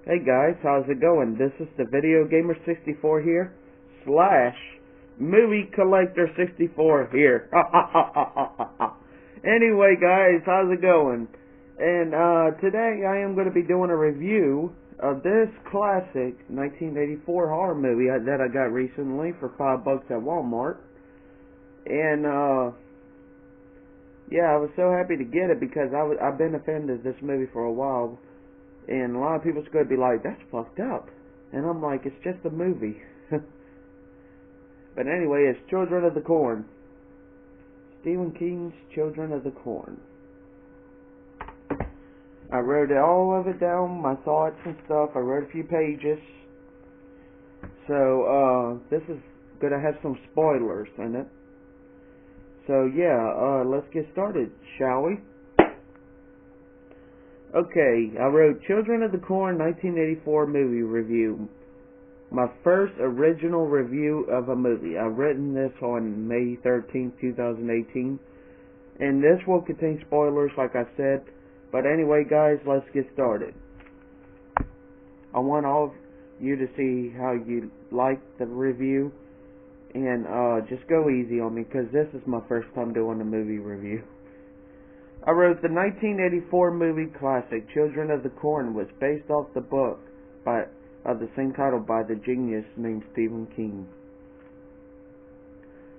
Hey guys, how's it going? This is the Video Gamer 64 here, slash Movie Collector 64 here. Anyway guys, how's it going? And today I am going to be doing a review of this classic 1984 horror movie that I got recently for $5 at Walmart. And yeah, I was so happy to get it because I've been a fan of this movie for a while. And a lot of people's going to be like, that's fucked up. And I'm like, it's just a movie. But anyway, it's Children of the Corn. Stephen King's Children of the Corn. I wrote all of it down, my thoughts and stuff. I wrote a few pages. So, this is going to have some spoilers in it. So, yeah, let's get started, shall we? Okay, I wrote Children of the Corn 1984 movie review. My first original review of a movie. I've written this on May 13th, 2018. And this will contain spoilers, like I said. But anyway, guys, let's get started. I want all of you to see how you like the review. And just go easy on me, because this is my first time doing a movie review. I wrote the 1984 movie classic Children of the Corn was based off the book of the same title by the genius named Stephen King.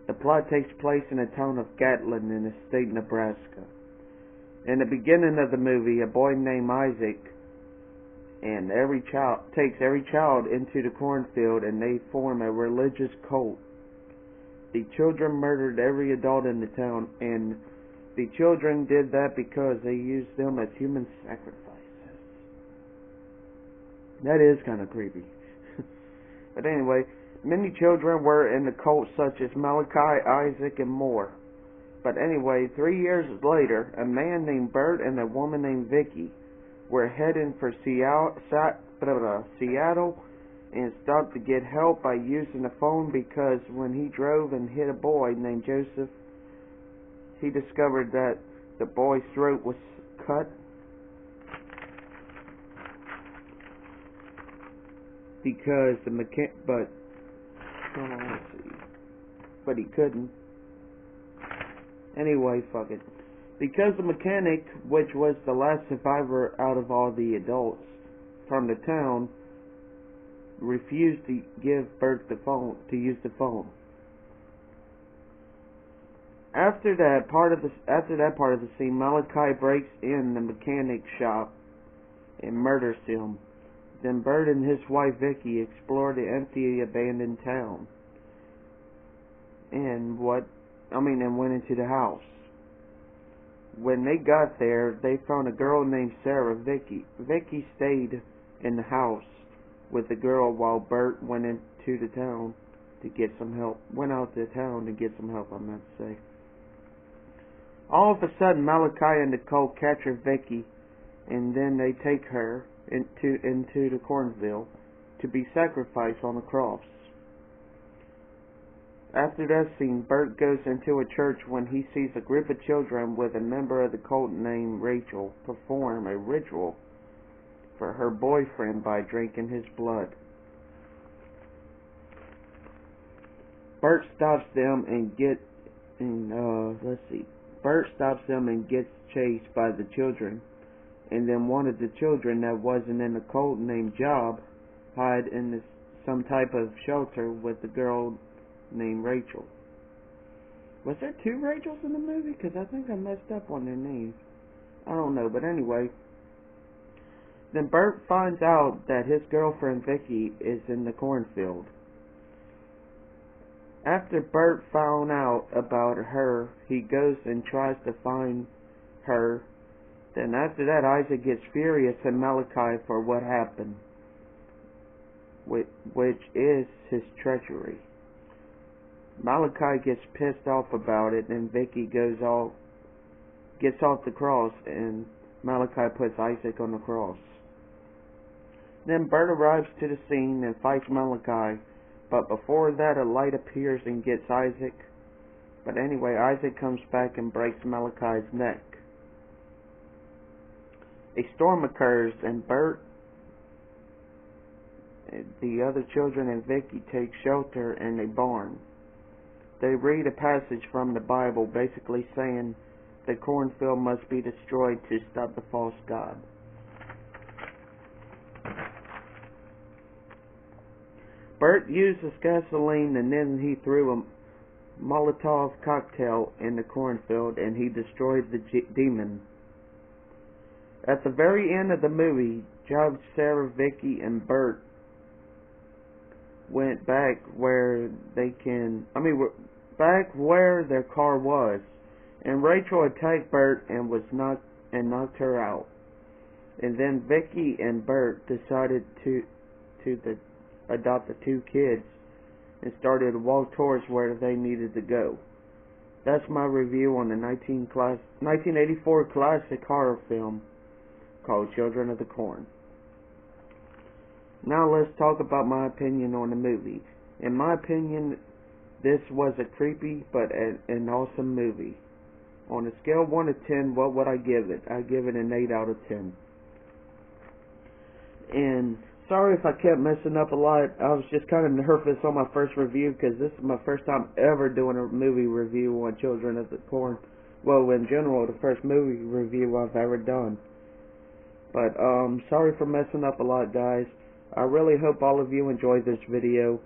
The plot takes place in the town of Gatlin in the state of Nebraska. In the beginning of the movie, a boy named Isaac and takes every child into the cornfield and they form a religious cult. The children murdered every adult in the town, and the children did that because they used them as human sacrifices. That is kind of creepy. But anyway, many children were in the cult, such as Malachi, Isaac, and more. But anyway, 3 years later, a man named Bert and a woman named Vicky were heading for Seattle and stopped to get help by using the phone because when he drove and hit a boy named Joseph, he discovered that the boy's throat was cut because but he couldn't. Anyway, fuck it. Because the mechanic, which was the last survivor out of all the adults from the town, refused to give Bert to use the phone. After that part of the scene, Malachi breaks in the mechanic shop and murders him. Then Bert and his wife Vicky explore the empty, abandoned town and went into the house. When they got there, they found a girl named Sarah. Vicky stayed in the house with the girl while Bert went into the town to get some help. Went out to town to get some help, I meant to say. All of a sudden, Malachi and the cult capture Vicky, and then they take her into the cornfield to be sacrificed on a cross. After that scene, Bert goes into a church when he sees a group of children with a member of the cult named Rachel perform a ritual for her boyfriend by drinking his blood. Bert stops them and gets chased by the children, and then one of the children that wasn't in the cult named Job hide in some type of shelter with the girl named Rachel. Was there two Rachels in the movie? Because I think I messed up on their names. I don't know, but anyway. Then Bert finds out that his girlfriend Vicky is in the cornfield. After Bert found out about her, he goes and tries to find her. Then after that, Isaac gets furious at Malachi for what happened, which is his treachery. Malachi gets pissed off about it, and Vicky gets off the cross, and Malachi puts Isaac on the cross. Then Bert arrives to the scene and fights Malachi, but before that a light appears and gets Isaac. But anyway, Isaac comes back and breaks Malachi's neck. A storm occurs and Bert the other children and Vicky take shelter in a barn. They read a passage from the Bible basically saying the cornfield must be destroyed to stop the false god. Bert used his gasoline and then he threw a Molotov cocktail in the cornfield and he destroyed the demon. At the very end of the movie, George, Sarah, Vicky, and Bert went back where their car was, and Rachel attacked Bert and knocked her out. And then Vicky and Bert decided to adopt the two kids and started to walk towards where they needed to go. That's my review on the 1984 classic horror film called Children of the Corn. Now let's talk about my opinion on the movie. In my opinion, this was a creepy but an awesome movie. On a scale of 1 to 10, what would I give it? I give it an 8 out of 10. And sorry if I kept messing up a lot. I was just kind of nervous on my first review because this is my first time ever doing a movie review on Children of the Corn. Well, in general, the first movie review I've ever done. But sorry for messing up a lot, guys. I really hope all of you enjoyed this video.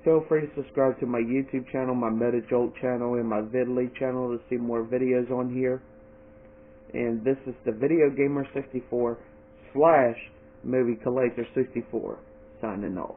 Feel free to subscribe to my YouTube channel, my MetaJolt channel, and my Vidly channel to see more videos on here. And this is the Video Gamer 64 / Movie Collector 64 signing off.